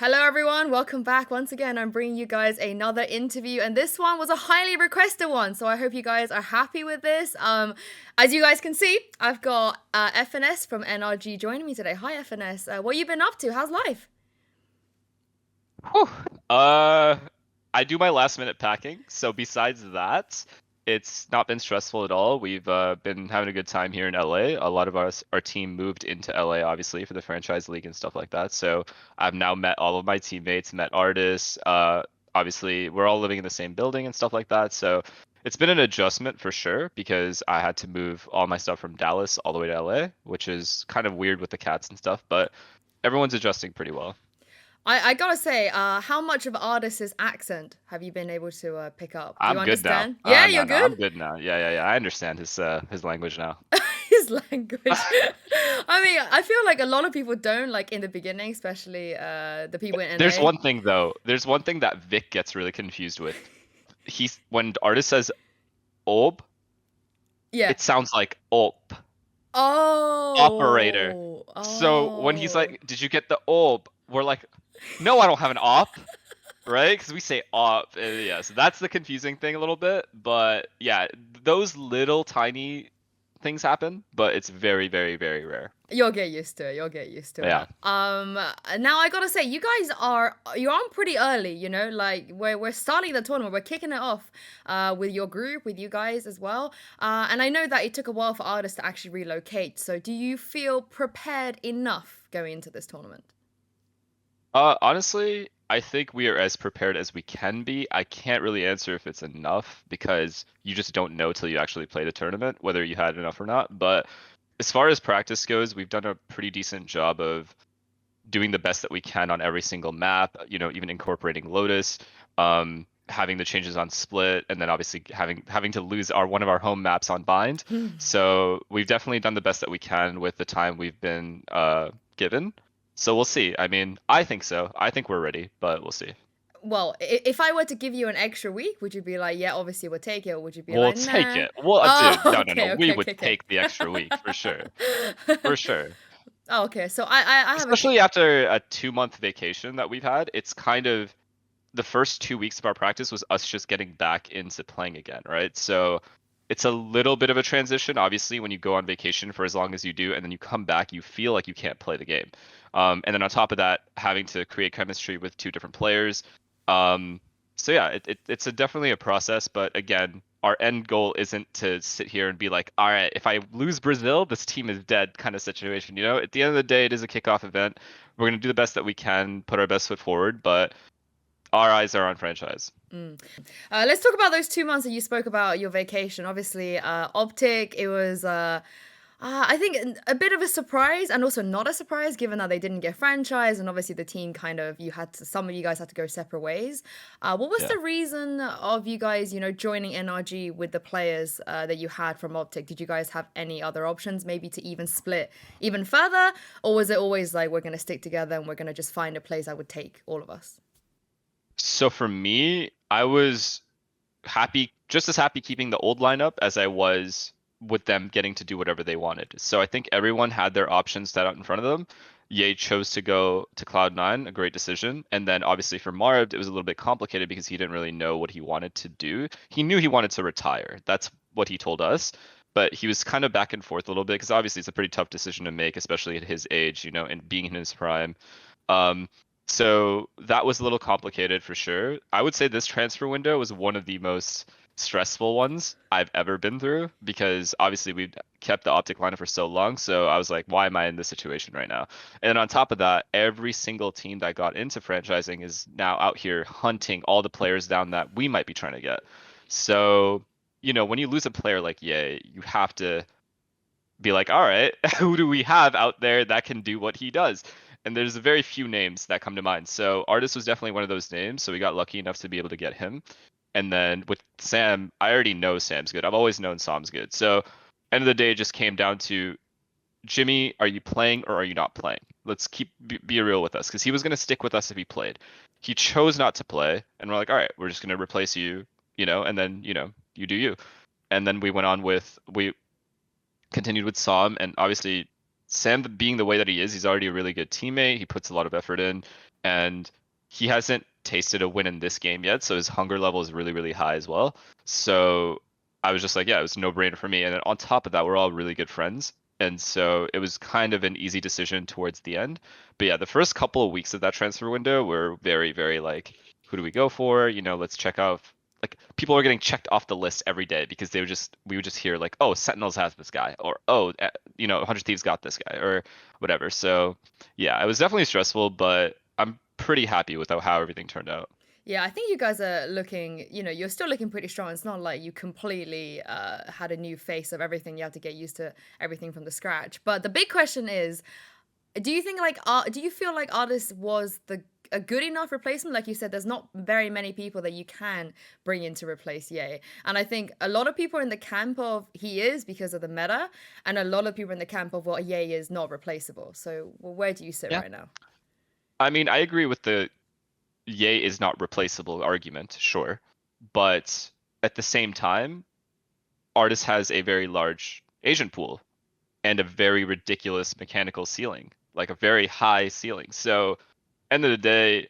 Hello everyone, welcome back. Once again, I'm bringing you guys another interview, and this one was a highly requested one, so I hope you guys are happy with this. As you guys can see, I've got FNS from NRG joining me today. Hi FNS, what you been up to? How's life? Whew. Uh, I do my last minute packing. So besides that, it's not been stressful at all. We've been having a good time here in LA. A lot of our team moved into LA, obviously, for the franchise league and stuff like that. So I've now met all of my teammates, met artists. Obviously, we're all living in the same building and stuff like that. So it's been an adjustment for sure because I had to move all my stuff from Dallas all the way to LA, which is kind of weird with the cats and stuff, but everyone's adjusting pretty well. I gotta say, how much of artist's accent have you been able to pick up? Do you I'm good now. understand? Yeah, No, you're no, good? I'm good now. Yeah. I understand his language now. His language. I mean, I feel like a lot of people don't, like in the beginning, especially the people in There's NA. one thing though. There's one thing that Vic gets really confused with. He's when the artist says "ob," Yeah. it sounds like "op," operator. Oh, So when he's oh. like, "Did you get the ob?" We're like, "No, I don't have an op." Right? Because we say op. Yeah, so that's the confusing thing a little bit. But yeah, those little tiny things happen, but it's very, very, very rare. You'll get used to it. You'll get used to Yeah. it. Now I gotta say, you guys you're on pretty early. You know, like we're starting the tournament. We're kicking it off, with your group, with you guys as well. And I know that it took a while for artists to actually relocate. So do you feel prepared enough going into this tournament? Honestly, I think we are as prepared as we can be. I can't really answer if it's enough because you just don't know till you actually play the tournament whether you had enough or not. But as far as practice goes, we've done a pretty decent job of doing the best that we can on every single map, even incorporating Lotus, having the changes on Split, and then obviously having to lose our one of our home maps on Bind. So we've definitely done the best that we can with the time we've been given. So we'll see. I mean, I think so. I think we're ready, but we'll see. Well, if I were to give you an extra week, would you be like, yeah, obviously we'll take it, or would you be We'll like, take nah? it. Well, dude, Oh, no. okay, We okay, would okay, okay. take the extra week for sure. For sure. Oh, okay. So I have a Especially after a 2-month vacation that we've had, it's kind of the first 2 weeks of our practice was us just getting back into playing again, right? So it's a little bit of a transition, obviously, when you go on vacation for as long as you do, and then you come back, you feel like you can't play the game. And then on top of that, having to create chemistry with two different players. Um, so yeah, it's definitely a process, but again, our end goal isn't to sit here and be like, all right, if I lose Brazil, this team is dead kind of situation. At the end of the day, it is a kickoff event. We're going to do the best that we can, put our best foot forward, but our eyes are on franchise. Let's talk about those 2 months that you spoke about your vacation. Obviously, Optic, it was, I think, a bit of a surprise and also not a surprise given that they didn't get franchise. And obviously, the team kind of, some of you guys had to go separate ways. What was Yeah. the reason of you guys, joining NRG with the players that you had from Optic? Did you guys have any other options, maybe to even split even further? Or was it always like, we're going to stick together and we're going to just find a place that would take all of us? So for me, I was happy, just as happy keeping the old lineup as I was with them getting to do whatever they wanted. So I think everyone had their options set out in front of them. Ye chose to go to Cloud9, a great decision. And then obviously for Marv, it was a little bit complicated because he didn't really know what he wanted to do. He knew he wanted to retire. That's what he told us. But he was kind of back and forth a little bit because obviously it's a pretty tough decision to make, especially at his age, and being in his prime. Um, so that was a little complicated for sure. I would say this transfer window was one of the most stressful ones I've ever been through because obviously we've kept the Optic lineup for so long. So I was like, why am I in this situation right now? And on top of that, every single team that got into franchising is now out here hunting all the players down that we might be trying to get. So, when you lose a player like Ye, you have to be like, all right, who do we have out there that can do what he does? And there's very few names that come to mind. So Artist was definitely one of those names. So we got lucky enough to be able to get him. And then with Sam, I already know Sam's good. I've always known Sam's good. So end of the day, it just came down to Jimmy, are you playing or are you not playing? Let's be real with us because he was going to stick with us if he played. He chose not to play, and we're like, all right, we're just going to replace you, and then you do you. And then we continued with Sam, and obviously Sam being the way that he is, he's already a really good teammate. He puts a lot of effort in. and he hasn't tasted a win in this game yet, so his hunger level is really, really high as well. So I was just like, yeah, it was a no-brainer for me. And then on top of that, we're all really good friends. And so it was kind of an easy decision towards the end. But yeah, the first couple of weeks of that transfer window were very, very like, who do we go for? Let's check out. Like people are getting checked off the list every day because we would just hear like, oh, Sentinels has this guy, or oh, 100 Thieves got this guy, or whatever. So yeah, it was definitely stressful, but I'm pretty happy with how everything turned out. Yeah, I think you guys are looking, you're still looking pretty strong. It's not like you completely had a new face of everything. You have to get used to everything from the scratch. But the big question is, do you think do you feel like Artist was a good enough replacement? Like you said, there's not very many people that you can bring in to replace Ye. And I think a lot of people are in the camp of he is because of the meta, and a lot of people are in the camp of, well, Ye is not replaceable. So where do you sit Yeah. right now? I mean, I agree with the Ye is not replaceable argument, sure. But at the same time, Artis has a very large agent pool and a very ridiculous mechanical ceiling, like a very high ceiling. So, end of the day,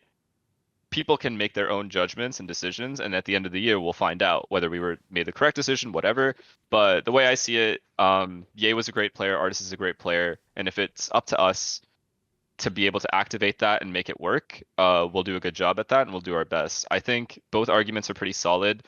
people can make their own judgments and decisions, and at the end of the year, we'll find out whether we were made the correct decision, whatever. But the way I see it, Ye was a great player, Artis is a great player, and if it's up to us to be able to activate that and make it work, we'll do a good job at that and we'll do our best. I think both arguments are pretty solid.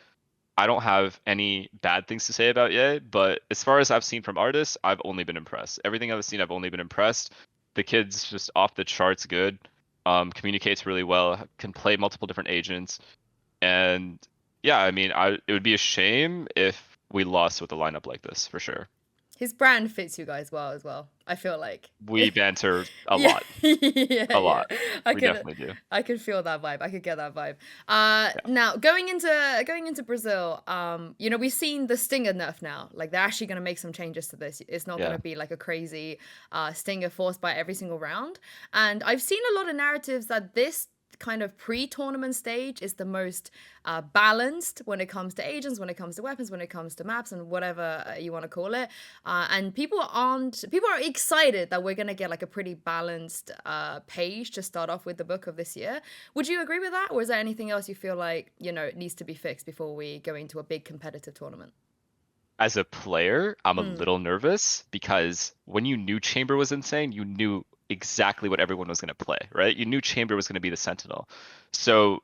I don't have any bad things to say about Ye, but as far as I've seen from artists, I've only been impressed. Everything I've seen, I've only been impressed. The kid's just off the charts good. Communicates really well, can play multiple different agents, and yeah, I mean, it would be a shame if we lost with a lineup like this for sure. His brand fits you guys well as well, I feel like. We banter a Yeah, lot, yeah, a yeah. lot. I We could definitely do. I could feel that vibe. I could get that vibe. Yeah, Now going into Brazil, we've seen the Stinger nerf now. Like they're actually gonna make some changes to this. It's not yeah. gonna be like a crazy Stinger forced by every single round. And I've seen a lot of narratives that this kind of pre-tournament stage is the most balanced when it comes to agents, when it comes to weapons, when it comes to maps, and whatever you want to call it. And people are excited that we're gonna get like a pretty balanced page to start off with the book of this year. Would you agree with that, or is there anything else you feel like needs to be fixed before we go into a big competitive tournament? As a player, I'm a Mm. little nervous because when you knew Chamber was insane, you knew exactly what everyone was going to play, right? You knew Chamber was going to be the Sentinel. So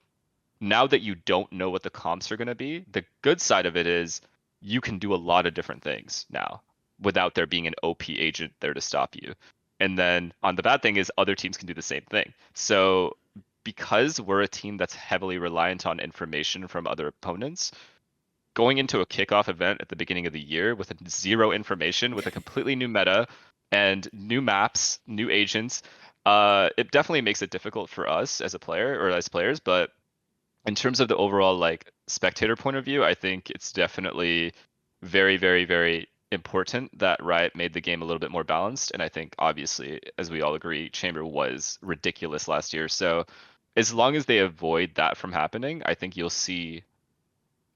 now that you don't know what the comps are going to be, the good side of it is you can do a lot of different things now without there being an OP agent there to stop you. And then on the bad thing is other teams can do the same thing. So because we're a team that's heavily reliant on information from other opponents, going into a kickoff event at the beginning of the year with zero information, with a completely new meta and new maps, new agents, it definitely makes it difficult for us as a player or as players. But in terms of the overall like spectator point of view, I think it's definitely very, very, very important that Riot made the game a little bit more balanced. And I think obviously, as we all agree, Chamber was ridiculous last year. So as long as they avoid that from happening, I think you'll see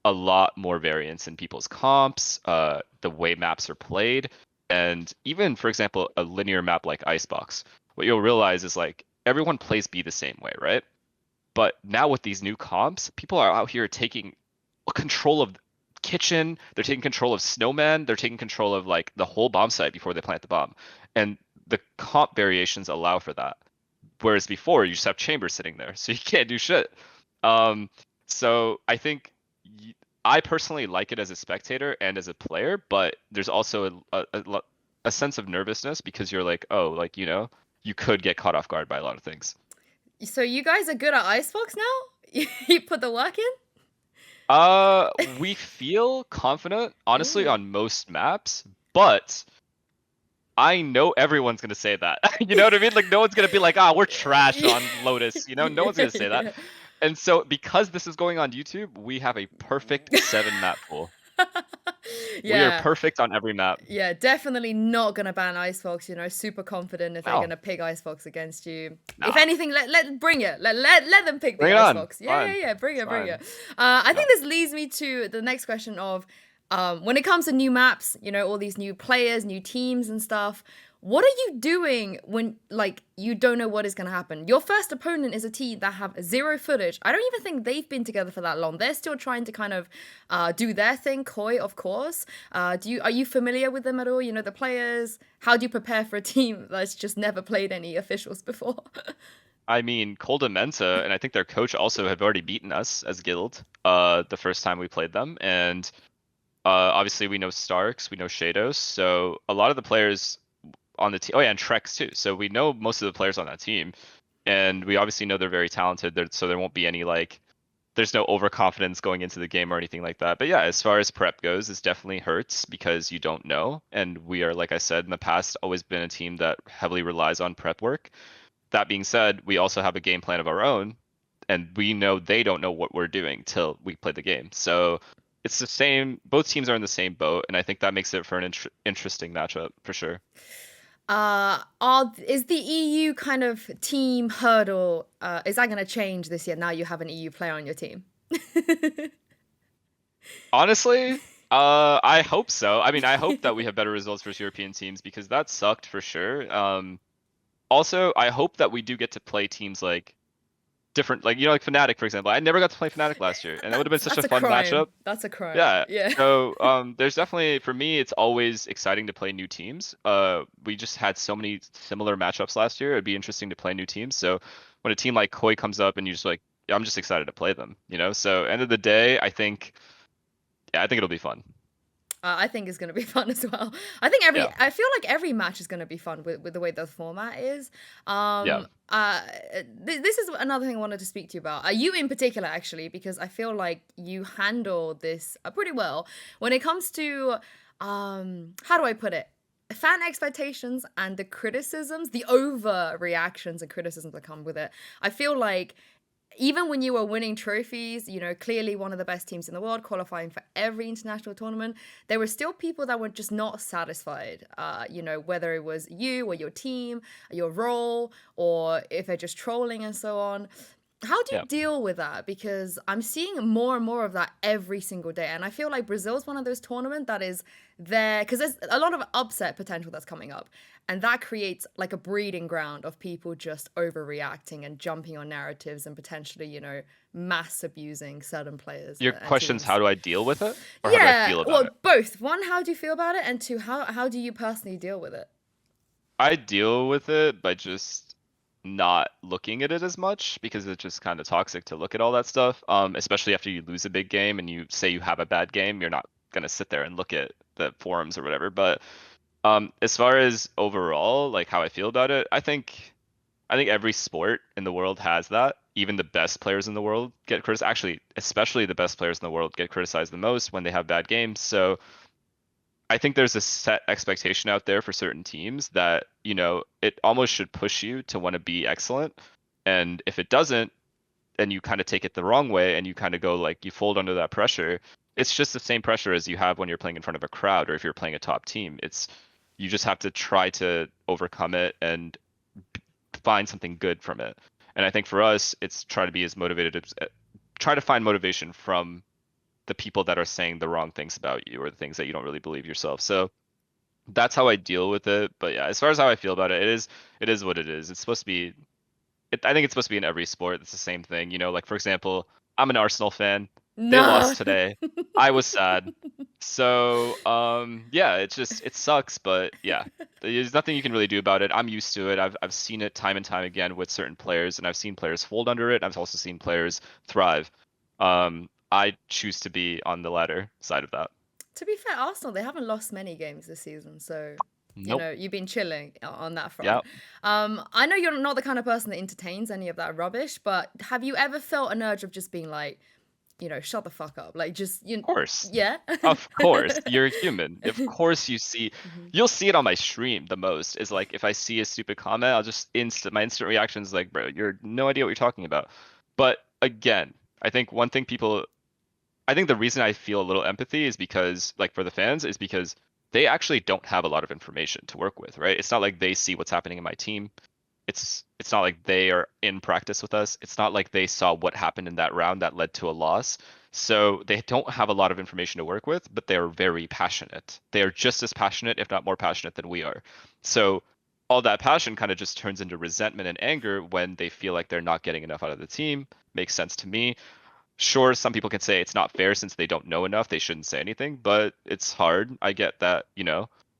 a lot more variance in people's comps, the way maps are played, and even, for example, a linear map like Icebox. What you'll realize is like everyone plays B the same way, right? But now with these new comps, people are out here taking control of kitchen, they're taking control of snowman, they're taking control of like the whole bomb site before they plant the bomb. And the comp variations allow for that. Whereas before you just have chamber sitting there, so you can't do shit. Um, so I think I personally like it as a spectator and as a player, but there's also a sense of nervousness because you're like, oh, like you could get caught off guard by a lot of things. So you guys are good at Icebox now? You put the work We feel confident, honestly, in? on most maps, but I know everyone's gonna say that. You know what I mean? Like no one's gonna be like, ah, we're trash Yeah. on Lotus. No one's Yeah, gonna say that. yeah. And so because this is going on YouTube, we have a perfect 7 map pool. We are Yeah. perfect on every map. Yeah, definitely not gonna ban Icebox, super confident if they're No, gonna pick Icebox against you. If nah, anything, let bring it. Let them pick the bring it on. Icebox. It's Yeah, yeah, fine. yeah. Bring It's it, bring fine. it. I No. think this leads me to the next question of when it comes to new maps, all these new players, new teams and stuff, What are you doing when like you don't know what is going to happen? Your first opponent is a team that have zero footage. I don't even think they've been together for that long. They're still trying to kind of do their thing. Koi, of course. Are you familiar with them at all? You know the players. How do you prepare for a team that's just never played any officials before? I mean, Colda Mensa and I think their coach also have already beaten us as guild the first time we played them, and obviously we know Starks, we know Shadows, so a lot of the players on the team. Oh yeah, and Trex too. So we know most of the players on that team, and we obviously know they're very talented. So there won't be any like, there's no overconfidence going into the game or anything like that. But yeah, as far as prep goes, it definitely hurts because you don't know. And we are, like I said in the past, always been a team that heavily relies on prep work. That being said, we also have a game plan of our own, and we know they don't know what we're doing till we play the game. So it's the same. Both teams are in the same boat, and I think that makes it for an interesting matchup for sure. Is the EU kind of team hurdle? Is that going to change this year? Now you have an EU player on your team. Honestly, I hope so. I mean, I hope that we have better results versus European teams because that sucked for sure. Also, I hope that we do get to play teams like different, like like Fnatic, for example. I never got to play Fnatic last year, and that would have been such a That's a fun crime. matchup. That's a crime. Yeah. Yeah. So, there's definitely for me, it's always exciting to play new teams. We just had so many similar matchups last year. It'd be interesting to play new teams. So, when a team like Koi comes up and you just like, yeah, I'm just excited to play them. So end of the day, I think, yeah, I think it'll be fun. I think it's going to be fun as well. Yeah. I feel like every match is going to be fun with the way the format is. Yeah. This is another thing I wanted to speak to you about. You in particular, actually, because I feel like you handle this pretty well when it comes to, how do I put it? Fan expectations and the criticisms, the overreactions and criticisms that come with it. I feel like even when you were winning trophies, clearly one of the best teams in the world, qualifying for every international tournament, there were still people that were just not satisfied. Whether it was you or your team, your role, or if they're just trolling and so on. How do you Yeah. deal with that? Because I'm seeing more and more of that every single day. And I feel like Brazil's one of those tournaments that is there because there's a lot of upset potential that's coming up. And that creates like a breeding ground of people just overreacting and jumping on narratives and potentially, mass abusing certain players Your and question's how teams. do I deal with it, or how do I Yeah, feel about well, it? both. One, how do you feel about it? And two, how do you personally deal with it? I deal with it by just not looking at it as much because it's just kind of toxic to look at all that stuff. Especially after you lose a big game and you say you have a bad game, you're not gonna sit there and look at the forums or whatever. But as far as overall, like how I feel about it, I think every sport in the world has that. Even the best players in the world get criticized. Actually, especially the best players in the world get criticized the most when they have bad games. So I think there's a set expectation out there for certain teams that, it almost should push you to want to be excellent. And if it doesn't, and you kind of take it the wrong way and you kind of go like you fold under that pressure, it's just the same pressure as you have when you're playing in front of a crowd or if you're playing a top team. It's you just have to try to overcome it and find something good from it. And I think for us, it's try to be as motivated as try to find motivation from the people that are saying the wrong things about you or the things that you don't really believe yourself. So that's how I deal with it. But yeah, as far as how I feel about it, it is what it is. It's supposed to be I think it's supposed to be in every sport. It's the same thing. Like for example, I'm an Arsenal fan. They No. lost today. I was sad. So, yeah, it sucks, but yeah, there's nothing you can really do about it. I'm used to it. I've seen it time and time again with certain players, and I've seen players fold under it. I've also seen players thrive. I choose to be on the latter side of that. To be fair, Arsenal, they haven't lost many games this season, so Nope. you've been chilling on that Yeah. front. I know you're not the kind of person that entertains any of that rubbish, but have you ever felt an urge of just being like, shut the fuck up? Like just Of course. yeah. Of course, you're human. Of course Mhm. you'll see it on my stream the most is like if I see a stupid comment, I'll just my instant reaction is like, bro, you're no idea what you're talking about. But again, I think one thing I think the reason I feel a little empathy is because like for the fans is because they actually don't have a lot of information to work with, right? It's not like they see what's happening in my team. It's not like they are in practice with us. It's not like they saw what happened in that round that led to a loss. So they don't have a lot of information to work with, but they're very passionate. They are just as passionate, if not more passionate than we are. So all that passion kind of just turns into resentment and anger when they feel like they're not getting enough out of the team. Makes sense to me. Sure, some people can say it's not fair since they don't know enough, they shouldn't say anything, but it's hard. I get that,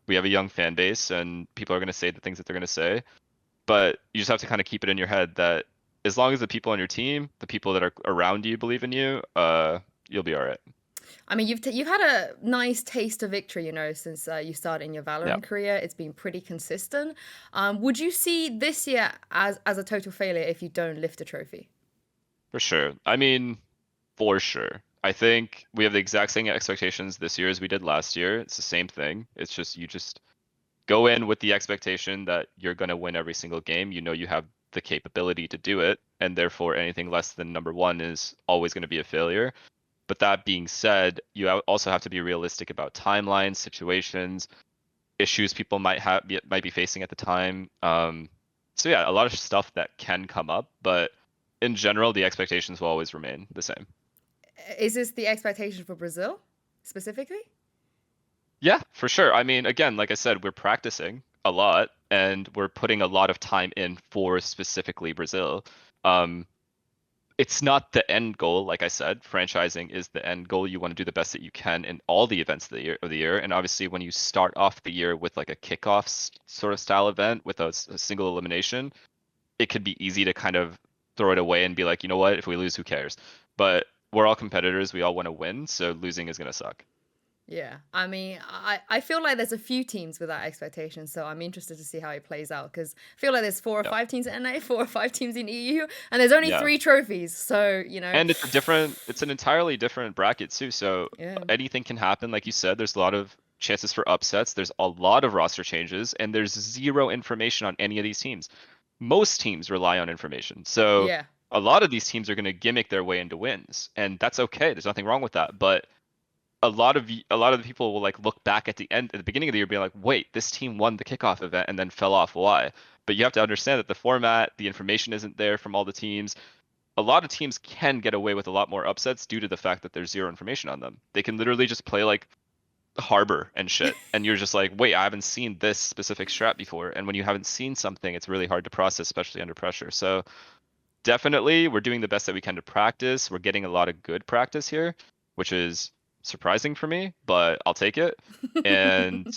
we have a young fan base and people are going to say the things that they're going to say, but you just have to kind of keep it in your head that as long as the people on your team, the people that are around you believe in you, you'll be all right. I mean, you've had a nice taste of victory, since you started in your Yeah, Valorant career. It's been pretty consistent. Would you see this year as a total failure if you don't lift a trophy? for sure. I mean, for sure. I think we have the exact same expectations this year as we did last year. It's the same thing. It's just you just go in with the expectation that you're going to win every single game. You know you have the capability to do it, and therefore anything less than number one is always going to be a failure. But that being said, you also have to be realistic about timelines, situations, issues people might be facing at the time. So yeah, a lot of stuff that can come up, but in general, the expectations will always remain the same. Is this the expectation for Brazil specifically? Yeah, for sure. I mean, again, like I said, we're practicing a lot and we're putting a lot of time in for specifically Brazil. Um, it's not the end goal, like I said. Franchising is the end goal. You want to do the best that you can in all the events of the year. And obviously, when you start off the year with like a kickoff sort of style event with a single elimination, it could be easy to kind of throw it away and be like, you know what, if we lose, who cares? But we're all competitors. We all want to win, so losing is gonna suck. Yeah, I mean, I feel like there's a few teams with that expectation, so I'm interested to see how it plays out because I feel like there's four or Yeah. five teams in NA, four or five teams in EU, and there's only Yeah. three trophies. So And it's an entirely different bracket too. So yeah, anything can happen. Like you said, there's a lot of chances for upsets. There's a lot of roster changes, and there's zero information on any of these teams. Most teams rely on information. So yeah, a lot of these teams are going to gimmick their way into wins, and that's okay. There's nothing wrong with that. But a lot of the people will like look back at the beginning of the year, being like, wait, this team won the kickoff event and then fell off. Why? But you have to understand that the format, the information isn't there from all the teams. A lot of teams can get away with a lot more upsets due to the fact that there's zero information on them. They can literally just play like Harbor and shit, and you're just like, wait, I haven't seen this specific strat before. And when you haven't seen something, it's really hard to process, especially under pressure. So definitely, we're doing the best that we can to practice. We're getting a lot of good practice here, which is surprising for me, but I'll take it. And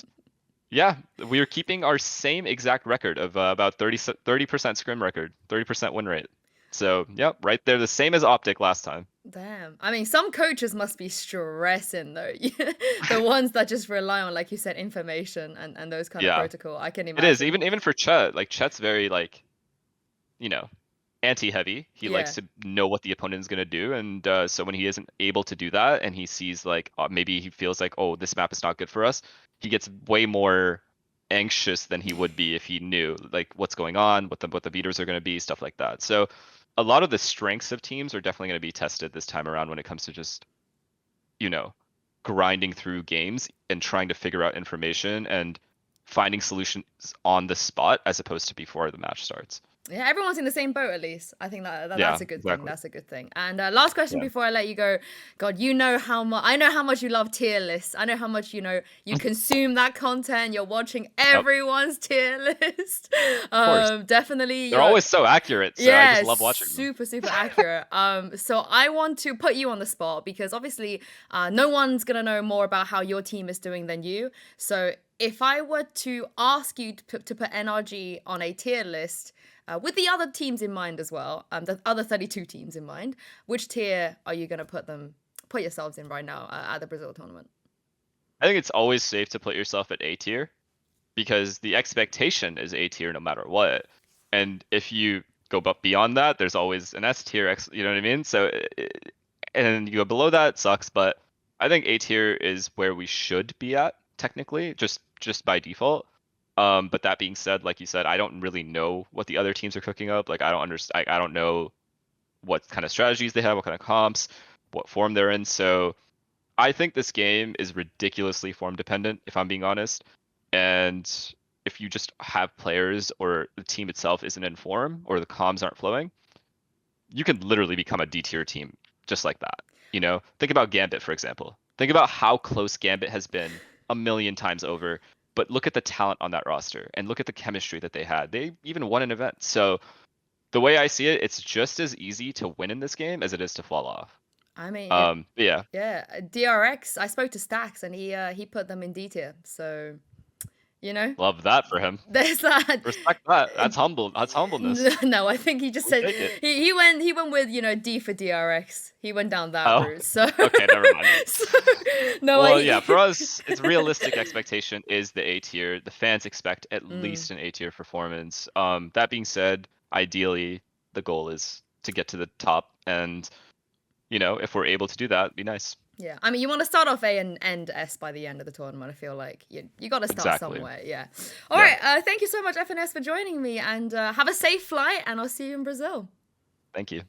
yeah, we are keeping our same exact record of about 30% scrim record, 30% win rate. So, yep, right there, the same as Optic last time. Damn. I mean, some coaches must be stressing though. The ones that just rely on, like you said, information and those kind of Yeah, protocol. I can it is. imagine. Even for Chet, like Chet's very like, you know, anti-heavy. He likes Yeah. to know what the opponent is going to do, and so when he isn't able to do that, and he sees like maybe he feels like, oh, this map is not good for us, he gets way more anxious than he would be if he knew like what's going on, what the beaters are going to be, stuff like that. So a lot of the strengths of teams are definitely going to be tested this time around when it comes to just you know grinding through games and trying to figure out information and finding solutions on the spot as opposed to before the match starts. Yeah, everyone's in the same boat at least. I think that's Yeah, a good thing. exactly. That's a good thing. And last question Yeah. before I let you go. God, you know how much I know how much you love tier lists. I know how much you consume that content. You're watching Yep. everyone's tier list. Of course. Definitely They're you're always so accurate, so I just yeah, love watching them. super accurate. So I want to put you on the spot because obviously, no one's gonna know more about how your team is doing than you. So if I were to ask you to put NRG on a tier list, with the other teams in mind as well, the other 32 teams in mind, which tier are you gonna put yourselves in right now at the Brazil tournament? I think it's always safe to put yourself at A tier because the expectation is A tier no matter what. And if you go beyond that, there's always an S tier, you know what I mean? So, and then you go below that, it sucks. But I think A tier is where we should be at technically, just by default. But that being said, like you said, I don't really know what the other teams are cooking up. Like I don't understand. I don't know what kind of strategies they have, what kind of comps, what form they're in. So I think this game is ridiculously form dependent, if I'm being honest. And if you just have players or the team itself isn't in form or the comms aren't flowing, you can literally become a D tier team just like that. Think about Gambit, for example. Think about how close Gambit has been a million times over. but look at the talent on that roster and look at the chemistry that they had. They even won an event. So the way I see it, it's just as easy to win in this game as it is to fall off. I mean, it, Yeah, yeah, DRX. I spoke to Stacks, and he put them in D tier. So, you know, love that for him. there's that. Respect that. That's humble. That's humbleness. No, I think he just We said take it. he went with, you know, D for DRX. He went down that Oh, route. So okay, never mind. so, no, Well, yeah, for us, it's realistic expectation is the A tier. The fans expect at Mm. least an A tier performance. That being said, ideally the goal is to get to the top, and you know, if we're able to do that, it'd be nice. Yeah, I mean, you want to start off A and end S by the end of the tournament. I feel like you got to start Exactly. somewhere. Yeah. All Yeah. right. Thank you so much, FNS, for joining me, and have a safe flight. And I'll see you in Brazil. Thank you.